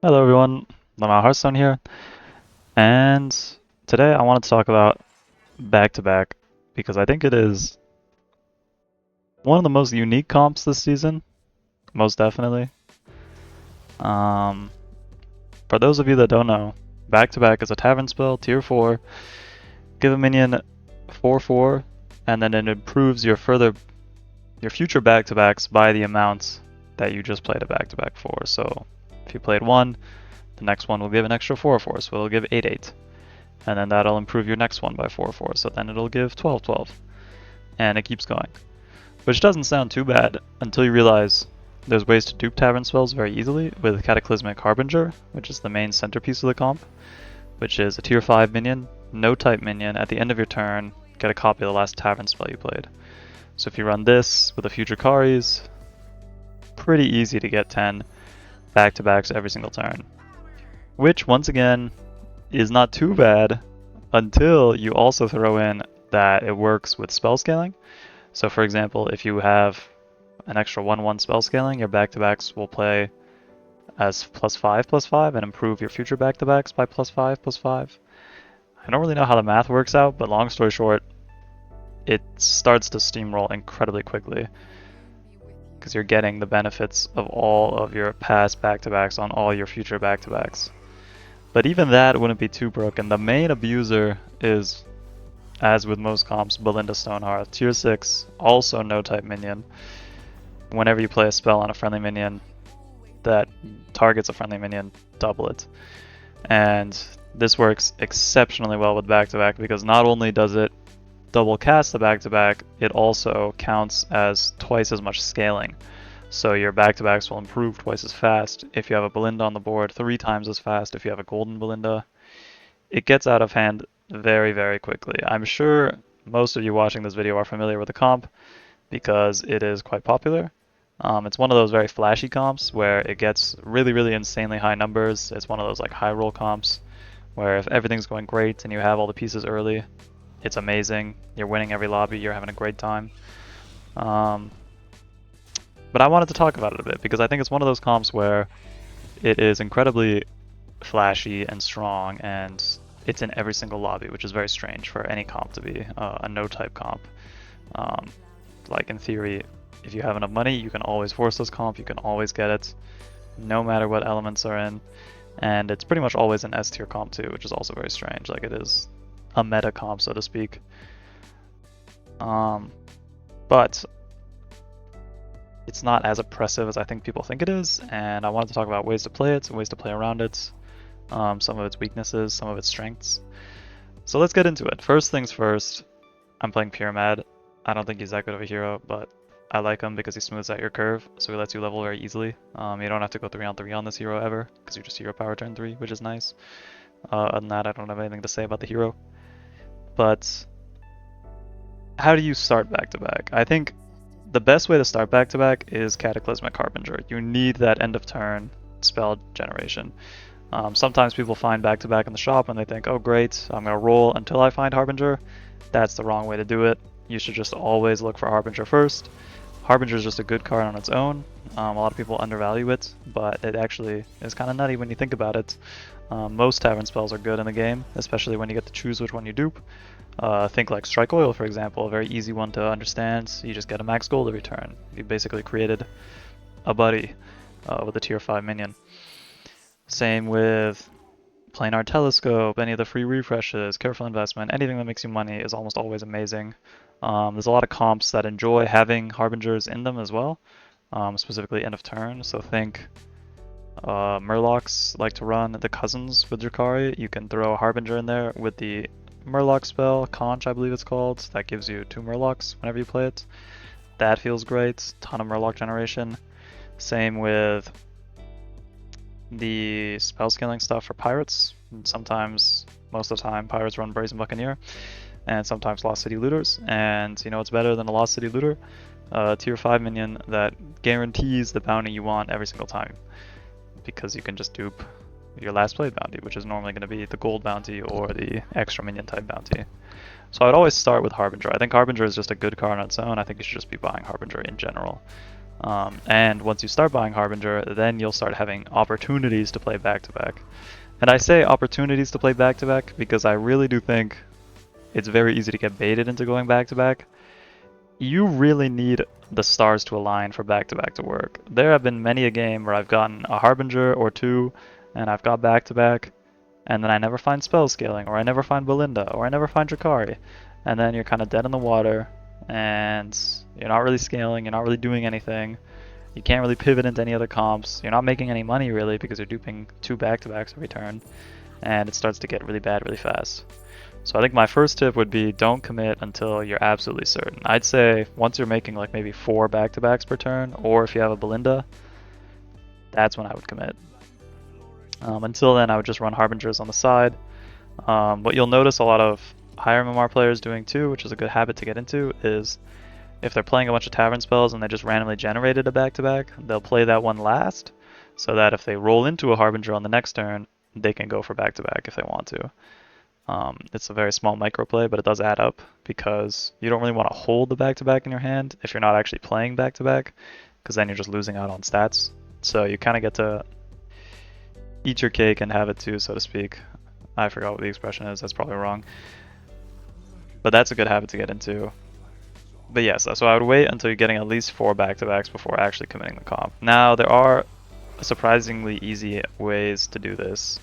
Hello everyone, Lamar Hearthstone here, and today I wanted to talk about back-to-back because I think it is one of the most unique comps this season, most definitely. Um, for those of you that don't know, back-to-back is a tavern spell, tier 4, give a minion 4/4, and then it improves your future back-to-backs by the amount that you just played a back-to-back for. So if you played 1, the next one will give an extra 4/4, so it'll give 8/8. And then that'll improve your next one by 4/4, so then it'll give 12/12. And it keeps going. Which doesn't sound too bad until you realize there's ways to dupe tavern spells very easily with Cataclysmic Harbinger, which is the main centerpiece of the comp, which is a tier 5 minion, no type minion. At the end of your turn, get a copy of the last tavern spell you played. So if you run this with a few Drukhari's, pretty easy to get 10 back-to-backs every single turn. Which, once again, is not too bad until you also throw in that it works with spell scaling. So for example, if you have an extra 1/1 spell scaling, your back-to-backs will play as +5/+5 and improve your future back-to-backs by +5/+5. I don't really know how the math works out, but long story short, it starts to steamroll incredibly quickly because you're getting the benefits of all of your past back-to-backs on all your future back-to-backs. But even that wouldn't be too broken. The main abuser is, as with most comps, Belinda Stonehearth. Tier 6, also no type minion. Whenever you play a spell on a friendly minion that targets a friendly minion, double it. And this works exceptionally well with back-to-back because not only does it double cast the back-to-back, it also counts as twice as much scaling. So your back-to-backs will improve twice as fast. If you have a Belinda on the board, 3 times as fast if you have a golden Belinda. It gets out of hand very, very quickly. I'm sure most of you watching this video are familiar with the comp because it is quite popular. It's one of those very flashy comps where it gets really, really insanely high numbers. It's one of those like high roll comps where if everything's going great and you have all the pieces early, it's amazing. You're winning every lobby, you're having a great time. But I wanted to talk about it a bit because I think it's one of those comps where it is incredibly flashy and strong, and it's in every single lobby, which is very strange for any comp to be a no-type comp. Um, like in theory, if you have enough money, you can always force this comp, you can always get it, no matter what elements are in, and it's pretty much always an S-tier comp too, which is also very strange. Like it is a meta comp, so to speak. But it's not as oppressive as I think people think it is, and I wanted to talk about ways to play it, ways to play around it, some of its weaknesses, some of its strengths. So let's get into it. First things first, I'm playing Pyramid. I don't think he's that good of a hero, but I like him because he smooths out your curve, so he lets you level very easily. You don't have to go 3-on-3 on this hero ever, because you just hero power turn 3, which is nice. Other than that, I don't have anything to say about the hero. But how do you start back-to-back? I think the best way to start back-to-back is Cataclysmic Harbinger. You need that end of turn spell generation. Sometimes people find back-to-back in the shop and they think, oh great, I'm going to roll until I find Harbinger. That's the wrong way to do it. You should just always look for Harbinger first. Harbinger is just a good card on its own. A lot of people undervalue it, but it actually is kind of nutty when you think about it. Most tavern spells are good in the game, especially when you get to choose which one you dupe. Think like Strike Oil, for example, a very easy one to understand. You just get a max gold every turn. You basically created a buddy with a tier 5 minion. Same with Planar Telescope, any of the free refreshes, Careful Investment, anything that makes you money is almost always amazing. There's a lot of comps that enjoy having Harbingers in them as well, specifically end of turn. So think Murlocs like to run the cousins with Drukhari. You can throw a Harbinger in there with the Murloc spell, Conch I believe it's called, that gives you 2 Murlocs whenever you play it. That feels great, ton of Murloc generation. Same with the spell scaling stuff for pirates. Sometimes, most of the time, pirates run Brazen Buccaneer, and sometimes Lost City Looters. And you know what's better than a Lost City Looter? Tier 5 minion that guarantees the bounty you want every single time, because you can just dupe your last played bounty, which is normally going to be the gold bounty or the extra minion type bounty. So I'd always start with Harbinger. I think Harbinger is just a good card on its own. I think you should just be buying Harbinger in general. And once you start buying Harbinger, then you'll start having opportunities to play back-to-back. And I say opportunities to play back-to-back because I really do think it's very easy to get baited into going back-to-back. You really need the stars to align for back-to-back to work. There have been many a game where I've gotten a Harbinger or two, and I've got back-to-back, and then I never find spell scaling, or I never find Belinda, or I never find Drakari. And then you're kind of dead in the water, and you're not really scaling, you're not really doing anything. You can't really pivot into any other comps. You're not making any money really because you're duping 2 back-to-backs every turn, and it starts to get really bad really fast. So I think my first tip would be don't commit until you're absolutely certain. I'd say once you're making like maybe 4 back-to-backs per turn, or if you have a Belinda, that's when I would commit. Until then, I would just run Harbingers on the side. What you'll notice a lot of higher MMR players doing too, which is a good habit to get into, is if they're playing a bunch of Tavern spells and they just randomly generated a back-to-back, they'll play that one last, so that if they roll into a Harbinger on the next turn, they can go for back-to-back if they want to. It's a very small microplay, but it does add up because you don't really want to hold the back-to-back in your hand if you're not actually playing back-to-back, because then you're just losing out on stats. So you kind of get to eat your cake and have it too, so to speak. I forgot what the expression is, that's probably wrong. But that's a good habit to get into. But yes, so I would wait until you're getting at least 4 back-to-backs before actually committing the comp. Now, there are surprisingly easy ways to do this.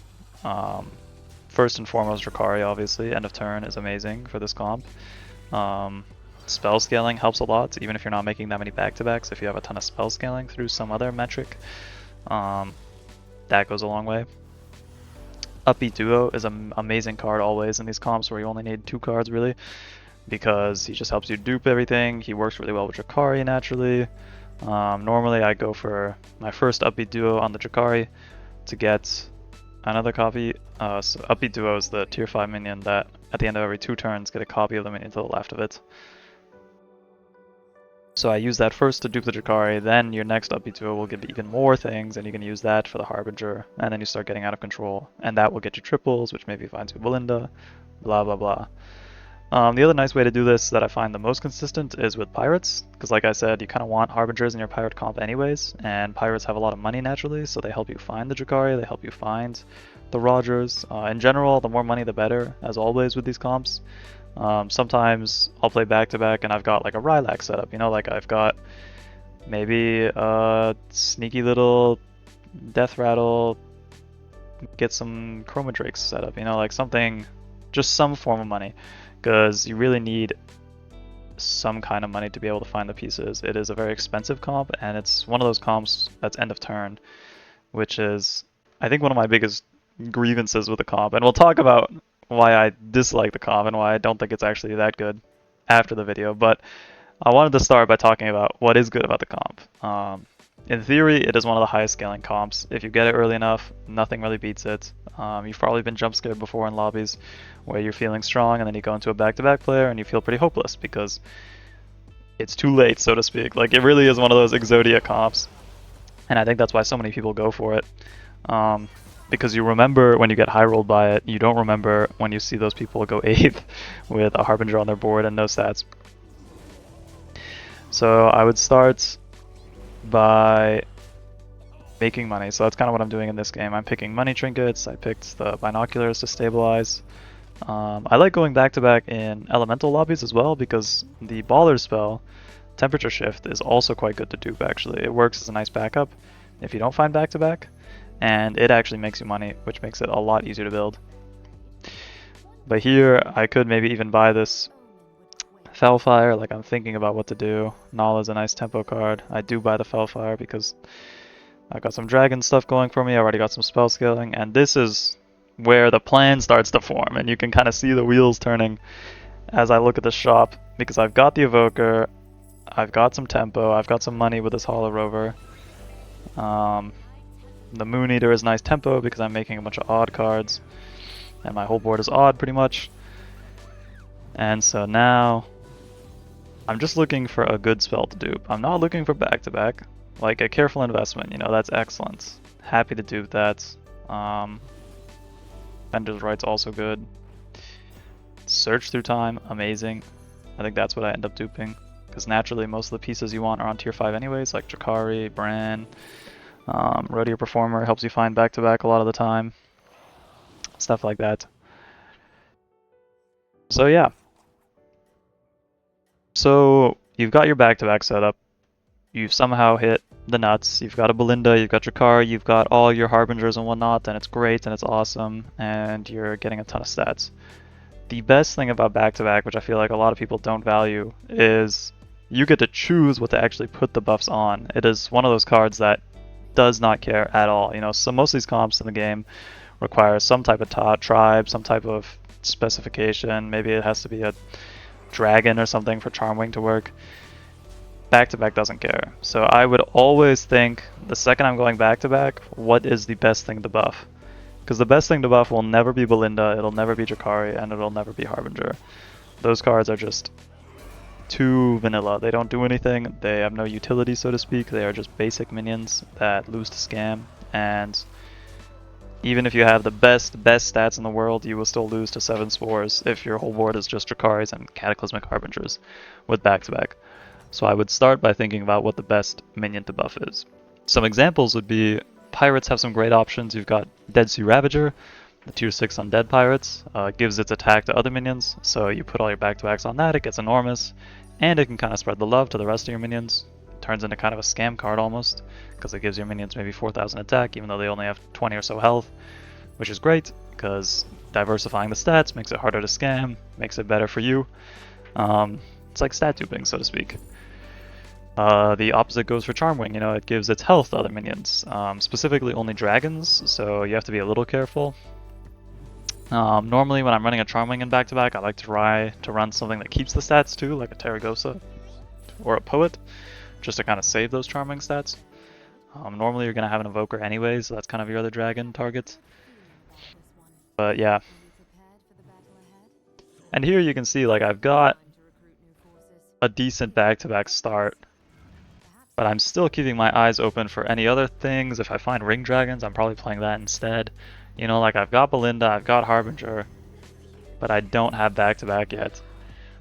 First and foremost, Drakari, obviously. End of turn is amazing for this comp. Spell scaling helps a lot, even if you're not making that many back-to-backs. If you have a ton of spell scaling through some other metric, that goes a long way. Upbeat Duo is an amazing card always in these comps where you only need 2 cards really, because he just helps you dupe everything. He works really well with Drakari naturally. Normally I go for my first Upbeat Duo on the Drakari to get another copy. So Upbeat Duo is the tier 5 minion that at the end of every 2 turns get a copy of the minion to the left of it. So I use that first to dupe the Drakari, then your next Upbeat Duo will give even more things, and you can use that for the Harbinger, and then you start getting out of control. And that will get you triples, which maybe finds you Belinda, blah blah blah. The other nice way to do this that I find the most consistent is with Pirates, because like I said, you kind of want Harbingers in your Pirate comp anyways, and Pirates have a lot of money naturally, so they help you find the Drakari, they help you find the Rogers. In general, the more money the better, as always with these comps. Sometimes I'll play back-to-back and I've got like a Rylak setup, you know, like I've got maybe a sneaky little Death Rattle, get some Chroma Drakes set up, you know, like something, just some form of money, because you really need some kind of money to be able to find the pieces. It is a very expensive comp, and it's one of those comps that's end of turn, which is, I think, one of my biggest grievances with the comp, and we'll talk about why I dislike the comp and why I don't think it's actually that good after the video, but I wanted to start by talking about what is good about the comp. In theory, it is one of the highest scaling comps. If you get it early enough, nothing really beats it. You've probably been jump scared before in lobbies where you're feeling strong and then you go into a back-to-back player and you feel pretty hopeless because it's too late, so to speak. Like, it really is one of those Exodia comps, and I think that's why so many people go for it. Because you remember when you get high rolled by it, you don't remember when you see those people go 8th with a Harbinger on their board and no stats. So I would start by making money. So that's kind of what I'm doing in this game. I'm picking money trinkets, I picked the binoculars to stabilize. I like going back-to-back in elemental lobbies as well because the baller spell, Temperature Shift, is also quite good to dupe actually. It works as a nice backup if you don't find back-to-back. And it actually makes you money, which makes it a lot easier to build. But here, I could maybe even buy this Felfire, like I'm thinking about what to do. Nala is a nice tempo card. I do buy the Felfire because I've got some dragon stuff going for me, I already got some spell scaling, and this is where the plan starts to form, and you can kind of see the wheels turning as I look at the shop, because I've got the Evoker, I've got some tempo, I've got some money with this Hollow Rover. The Moon Eater is nice tempo because I'm making a bunch of odd cards, and my whole board is odd pretty much. And so now, I'm just looking for a good spell to dupe. I'm not looking for back-to-back. Like a Careful Investment, you know, that's excellent. Happy to dupe that. Bender's Right's also good. Search Through Time, amazing. I think that's what I end up duping. because naturally most of the pieces you want are on tier 5 anyways, like Drakari, Bran, Rodeo Performer helps you find back-to-back a lot of the time, stuff like that. So yeah. So you've got your back-to-back setup, you've somehow hit the nuts, you've got a Belinda, you've got Drakari, you've got all your Harbingers and whatnot, and it's great and it's awesome, and you're getting a ton of stats. The best thing about back-to-back, which I feel like a lot of people don't value, is you get to choose what to actually put the buffs on. It is one of those cards that does not care at all. You know, so most of these comps in the game require some type of tribe, some type of specification. Maybe it has to be a dragon or something for Charmwing to work. Back-to-back doesn't care. So I would always think, the second I'm going back-to-back, what is the best thing to buff? Because the best thing to buff will never be Belinda, it'll never be Drakari, and it'll never be Harbinger. Those cards are just too vanilla. They don't do anything, they have no utility, so to speak. They are just basic minions that lose to scam, and even if you have the best stats in the world, you will still lose to 7 Spores if your whole board is just Drakaris and Cataclysmic Harbingers with back-to-back. So I would start by thinking about what the best minion to buff is. Some examples would be, Pirates have some great options. You've got Dead Sea Ravager, the tier 6 undead pirates, gives its attack to other minions, so you put all your back-to-backs on that, it gets enormous, and it can kind of spread the love to the rest of your minions. Turns into kind of a scam card almost, because it gives your minions maybe 4,000 attack, even though they only have 20 or so health, which is great, because diversifying the stats makes it harder to scam, makes it better for you. It's like stat duping, so to speak. The opposite goes for Charmwing, you know, it gives its health to other minions, specifically only dragons, so you have to be a little careful. Normally when I'm running a Charmwing in back-to-back, I like to try to run something that keeps the stats too, like a Terragosa or a Poet, just to kind of save those Charmwing stats. Normally you're going to have an Evoker anyway, so that's kind of your other dragon target. But yeah. And here you can see, like, I've got a decent back-to-back start, but I'm still keeping my eyes open for any other things. If I find Ring Dragons, I'm probably playing that instead. You know, like, I've got Belinda, I've got Harbinger, but I don't have back-to-back yet.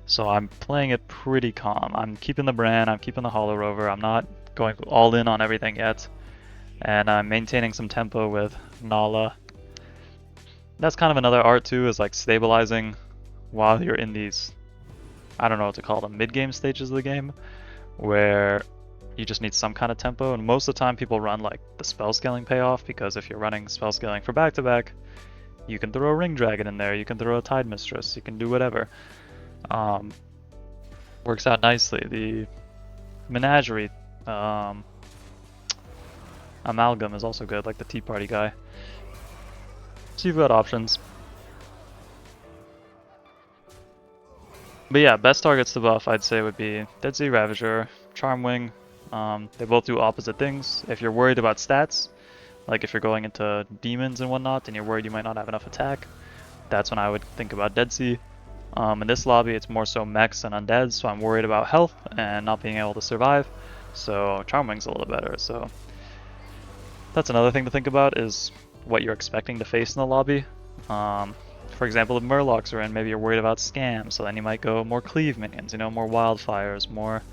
So I'm playing it pretty calm. I'm keeping the Bran, I'm keeping the Hollow Rover, I'm not going all in on everything yet. And I'm maintaining some tempo with Nala. That's kind of another art too, is like stabilizing while you're in these, I don't know what to call them, mid-game stages of the game, where you just need some kind of tempo, and most of the time people run like the spell scaling payoff, because if you're running spell scaling for back-to-back, you can throw a Ring Dragon in there, you can throw a Tide Mistress, you can do whatever. Works out nicely. The Menagerie Amalgam is also good, like the Tea Party guy. So you've got options. But yeah, best targets to buff I'd say would be Dead Sea Ravager, Charmwing. They both do opposite things. If you're worried about stats, like if you're going into demons and whatnot and you're worried you might not have enough attack, that's when I would think about Dead Sea. In this lobby it's more so mechs and undead, so I'm worried about health and not being able to survive, so Charmwing's a little better. So that's another thing to think about, is what you're expecting to face in the lobby. For example, if Murlocs are in, maybe you're worried about scams, so then you might go more cleave minions, you know, more wildfires, more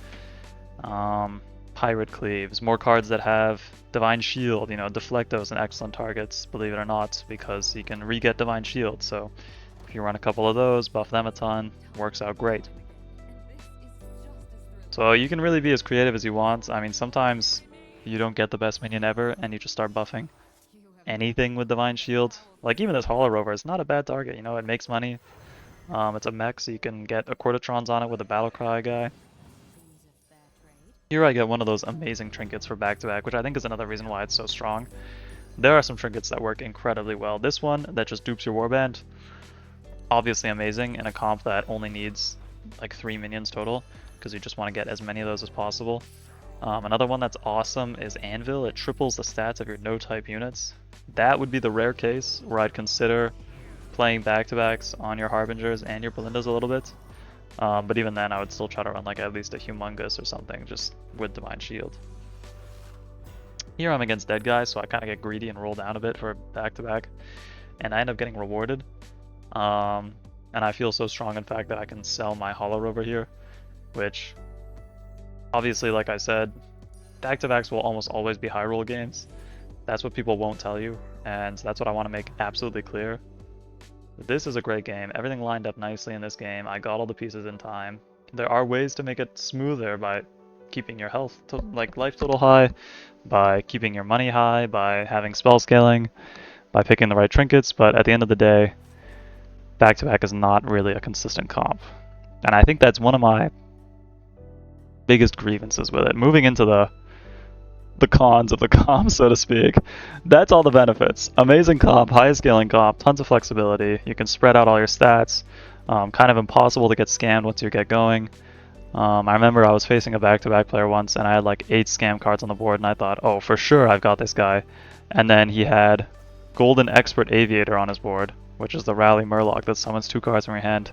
pirate cleaves, more cards that have Divine Shield. You know, Deflecto's an excellent target, believe it or not, because you can re-get Divine Shield, so if you run a couple of those, buff them a ton, works out great. So you can really be as creative as you want. I mean, sometimes you don't get the best minion ever and you just start buffing anything with Divine Shield. Like even this Hollow Rover is not a bad target, you know, it makes money. It's a mech, so you can get Accordatrons on it with a Battlecry guy. Here I get one of those amazing trinkets for back-to-back, which I think is another reason why it's so strong. There are some trinkets that work incredibly well. This one that just dupes your warband, obviously amazing in a comp that only needs like 3 minions total, because you just want to get as many of those as possible. Another one that's awesome is Anvil. It triples the stats of your no-type units. That would be the rare case where I'd consider playing back-to-backs on your Harbingers and your Belindas a little bit. But even then, I would still try to run like at least a Humongous or something, just with Divine Shield. Here I'm against dead guys, so I kind of get greedy and roll down a bit for back-to-back, and I end up getting rewarded. And I feel so strong, in fact, that I can sell my Hollow Rover here, which Obviously, like I said, back-to-backs will almost always be high roll games. That's what people won't tell you, and that's what I want to make absolutely clear. This is a great game. Everything lined up nicely in this game. I got all the pieces in time. There are ways to make it smoother by keeping your health, like life total high, by keeping your money high, by having spell scaling, by picking the right trinkets, but at the end of the day, back-to-back is not really a consistent comp. And I think that's one of my biggest grievances with it. Moving into the cons of the comp, so to speak. That's all the benefits. Amazing comp, high scaling comp, tons of flexibility. You can spread out all your stats. Kind of impossible to get scammed once you get going. I remember I was facing a back-to-back player once and I had like 8 scam cards on the board and I thought, oh, for sure I've got this guy. And then he had Golden Expert Aviator on his board, which is the Rally Murloc that summons 2 cards from your hand.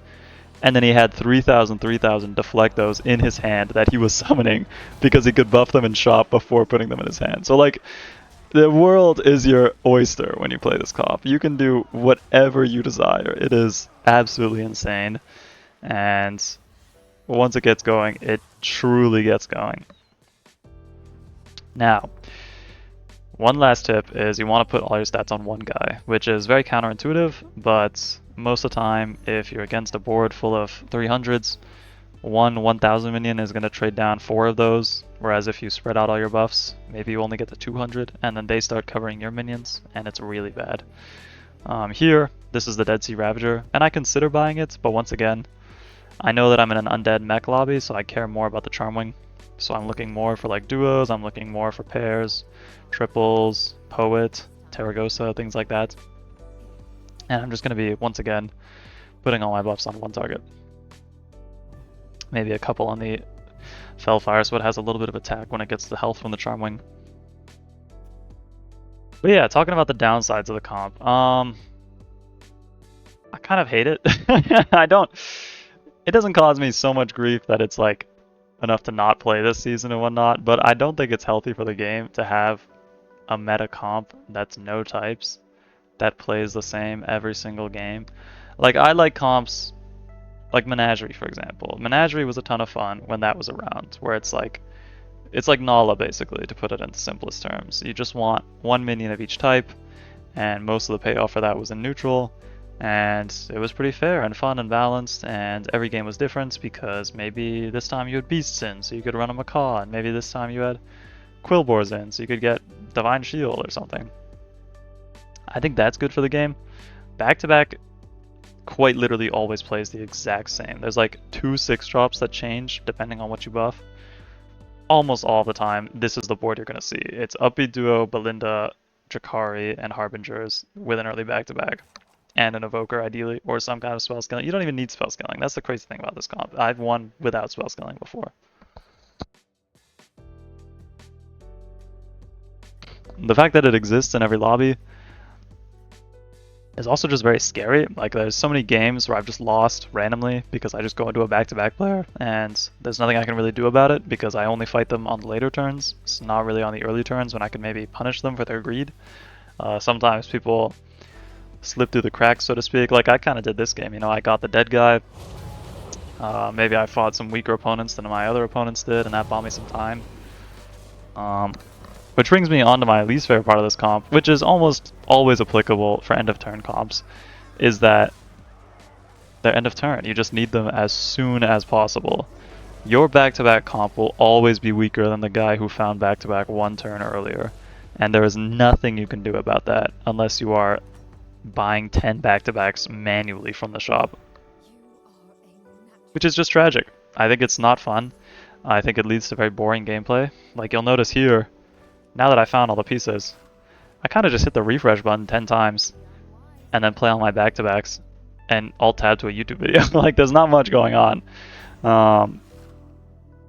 And then he had 3,000 Deflectos in his hand that he was summoning because he could buff them in shop before putting them in his hand. So like, the world is your oyster when you play this comp. You can do whatever you desire. It is absolutely insane. And once it gets going, it truly gets going. Now, one last tip is you want to put all your stats on one guy, which is very counterintuitive, but most of the time, if you're against a board full of 300s, one 1000 minion is going to trade down 4 of those, whereas if you spread out all your buffs, maybe you only get to 200, and then they start covering your minions, and it's really bad. Here, this is the Dead Sea Ravager, and I consider buying it, but once again, I know that I'm in an undead mech lobby, so I care more about the Charmwing. So I'm looking more for like duos, I'm looking more for pairs, triples, Poet, Terragosa, things like that. And I'm just going to be, once again, putting all my buffs on one target. Maybe a couple on the Felfire, so it has a little bit of attack when it gets the health from the Charmwing. But yeah, talking about the downsides of the comp. I kind of hate it. It doesn't cause me so much grief that it's like enough to not play this season and whatnot, but I don't think it's healthy for the game to have a meta comp that's no types that plays the same every single game. Like, I like comps like Menagerie, for example. Menagerie was a ton of fun when that was around, where it's like Nala, basically, to put it in simplest terms. You just want one minion of each type, and most of the payoff for that was in neutral, and it was pretty fair and fun and balanced, and every game was different because maybe this time you had Beasts in, so you could run a Macaw, and maybe this time you had Quillbores in, so you could get Divine Shield or something. I think that's good for the game. Back-to-back quite literally always plays the exact same. There's like 2 6-drops that change depending on what you buff. Almost all the time, this is the board you're going to see. It's Upbeat Duo, Belinda, Drakari, and Harbingers with an early back-to-back. And an Evoker, ideally, or some kind of spell scaling. You don't even need spell scaling. That's the crazy thing about this comp. I've won without spell scaling before. The fact that it exists in every lobby is also just very scary. Like, there's so many games where I've just lost randomly because I just go into a back-to-back player and there's nothing I can really do about it because I only fight them on the later turns. It's not really on the early turns when I can maybe punish them for their greed. Sometimes people slip through the cracks, so to speak. Like, I kind of did this game, you know, I got the dead guy. Maybe I fought some weaker opponents than my other opponents did, and that bought me some time. Which brings me on to my least favorite part of this comp, which is almost always applicable for end of turn comps, is that they're end of turn. You just need them as soon as possible. Your back-to-back comp will always be weaker than the guy who found back-to-back 1 turn earlier. And there is nothing you can do about that unless you are buying 10 back-to-backs manually from the shop. Which is just tragic. I think it's not fun. I think it leads to very boring gameplay. Like, you'll notice here, now that I found all the pieces, I kind of just hit the refresh button 10 times and then play on my back-to-backs and alt-tab to a YouTube video. Like, there's not much going on.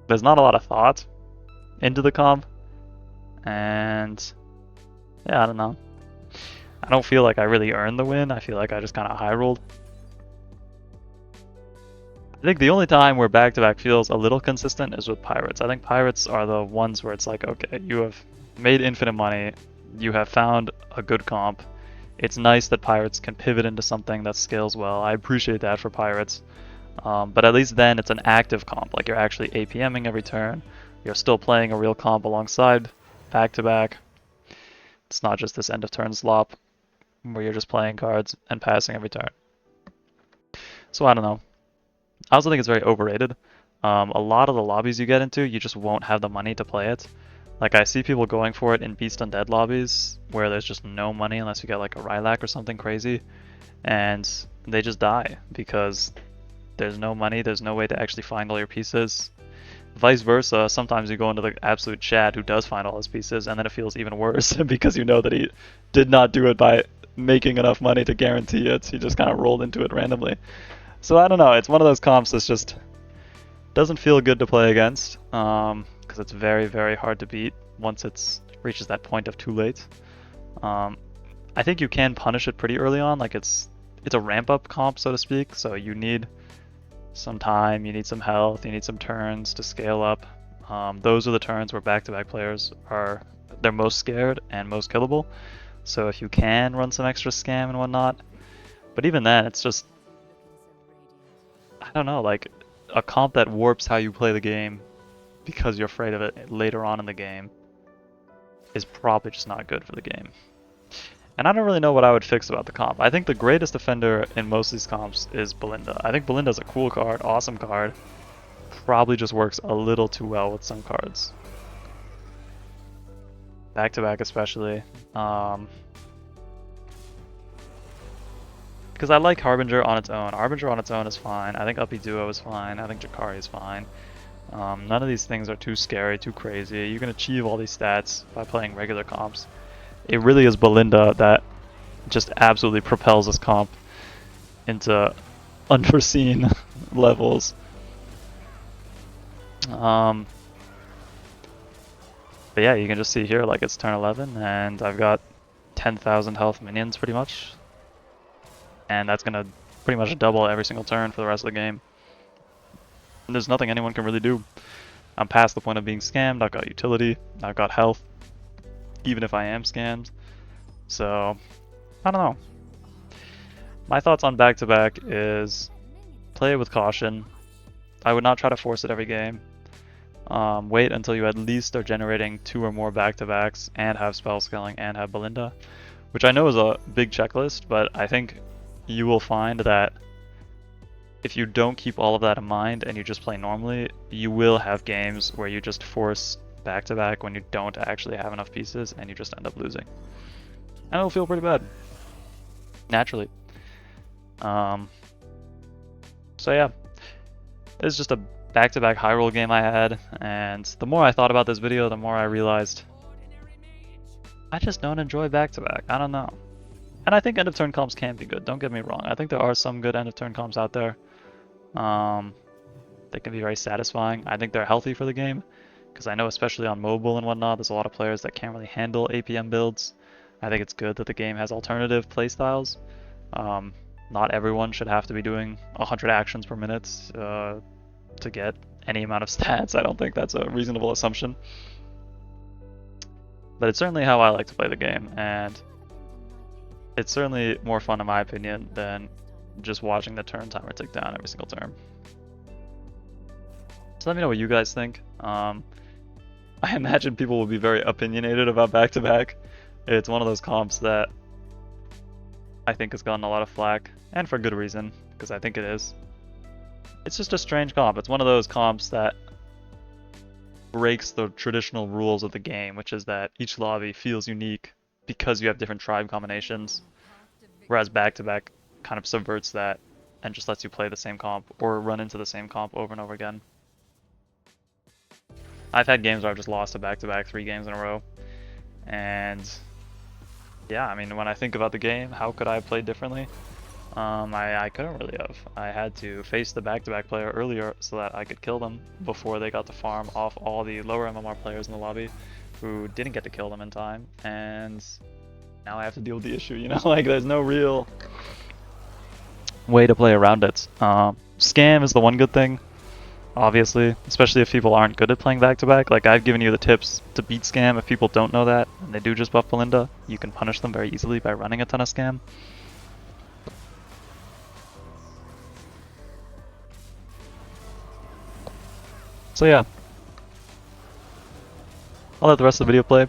There's not a lot of thought into the comp. And yeah, I don't know. I don't feel like I really earned the win. I feel like I just kind of high-rolled. I think the only time where back-to-back feels a little consistent is with Pirates. I think Pirates are the ones where it's like, okay, you have made infinite money, you have found a good comp. It's nice that Pirates can pivot into something that scales well. I appreciate that for Pirates. But at least then it's an active comp, like you're actually APMing every turn. You're still playing a real comp alongside back to back. It's not just this end of turn slop where you're just playing cards and passing every turn. So I don't know. I also think it's very overrated. A lot of the lobbies you get into, you just won't have the money to play it. Like I see people going for it in Beast Undead lobbies where there's just no money unless you get like a Rylak or something crazy, and they just die because there's no money, there's no way to actually find all your pieces. Vice versa, sometimes you go into the absolute Chad who does find all his pieces, and then it feels even worse because you know that he did not do it by making enough money to guarantee it. He just kind of rolled into it randomly. So I don't know, it's one of those comps that's just doesn't feel good to play against, because it's very, very hard to beat once it reaches that point of too late. I think you can punish it pretty early on, like it's a ramp-up comp, so to speak, so you need some time, you need some health, you need some turns to scale up. Those are the turns where back-to-back players they're most scared and most killable. So if you can run some extra scam and whatnot, but even then, it's just, I don't know, like a comp that warps how you play the game because you're afraid of it later on in the game is probably just not good for the game. And I don't really know what I would fix about the comp. I think the greatest offender in most of these comps is Belinda. I think Belinda's a cool card, awesome card. Probably just works a little too well with some cards. Back to back especially. Because I like Harbinger on its own. Harbinger on its own is fine. I think Uppy Duo is fine. I think Jakari is fine. None of these things are too scary, too crazy. You can achieve all these stats by playing regular comps. It really is Belinda that just absolutely propels this comp into unforeseen levels. But yeah, you can just see here, like it's turn 11, and I've got 10,000 health minions pretty much. And that's gonna pretty much double every single turn for the rest of the game. And there's nothing anyone can really do. I'm past the point of being scammed, I've got utility, I've got health, even if I am scammed. So, I don't know. My thoughts on back-to-back is play it with caution. I would not try to force it every game. Wait until you at least are generating 2 or more back-to-backs and have spell scaling and have Belinda, which I know is a big checklist, but I think you will find that if you don't keep all of that in mind and you just play normally, you will have games where you just force back-to-back when you don't actually have enough pieces and you just end up losing. And it'll feel pretty bad. Naturally. So yeah. It's just a back-to-back high roll game I had, and the more I thought about this video, the more I realized I just don't enjoy back-to-back. I don't know. And I think end of turn comps can be good, don't get me wrong. I think there are some good end of turn comps out there. They can be very satisfying. I think they're healthy for the game, because I know especially on mobile and whatnot, there's a lot of players that can't really handle APM builds. I think it's good that the game has alternative playstyles. Not everyone should have to be doing 100 actions per minute to get any amount of stats. I don't think that's a reasonable assumption. But it's certainly how I like to play the game, and it's certainly more fun in my opinion than just watching the turn timer tick down every single turn. So let me know what you guys think. I imagine people will be very opinionated about back-to-back. It's one of those comps that I think has gotten a lot of flack, and for good reason, because I think it is. It's just a strange comp. It's one of those comps that breaks the traditional rules of the game, which is that each lobby feels unique because you have different tribe combinations, whereas back-to-back kind of subverts that and just lets you play the same comp or run into the same comp over and over again. I've had games where I've just lost to back-to-back 3 games in a row, and yeah, I mean, when I think about the game, how could I have played differently? I couldn't really have. I had to face the back-to-back player earlier so that I could kill them before they got to farm off all the lower MMR players in the lobby who didn't get to kill them in time, and now I have to deal with the issue, you know? Like, there's no real way to play around it. Scam is the one good thing, obviously, especially if people aren't good at playing back-to-back. Like, I've given you the tips to beat Scam. If people don't know that, and they do just buff Belinda, you can punish them very easily by running a ton of Scam. So yeah, I'll let the rest of the video play,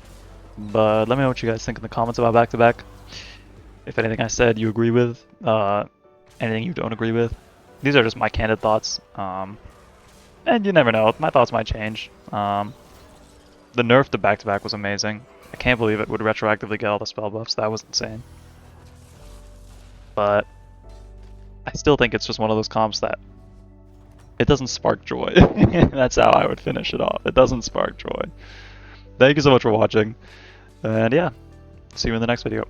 but let me know what you guys think in the comments about back-to-back. If anything I said you agree with, anything you don't agree with. These are just my candid thoughts, and you never know, my thoughts might change. The nerf to back-to-back was amazing. I can't believe it would retroactively get all the spell buffs, that was insane. But I still think it's just one of those comps that it doesn't spark joy. That's how I would finish it off. It doesn't spark joy. Thank you so much for watching, and yeah, see you in the next video.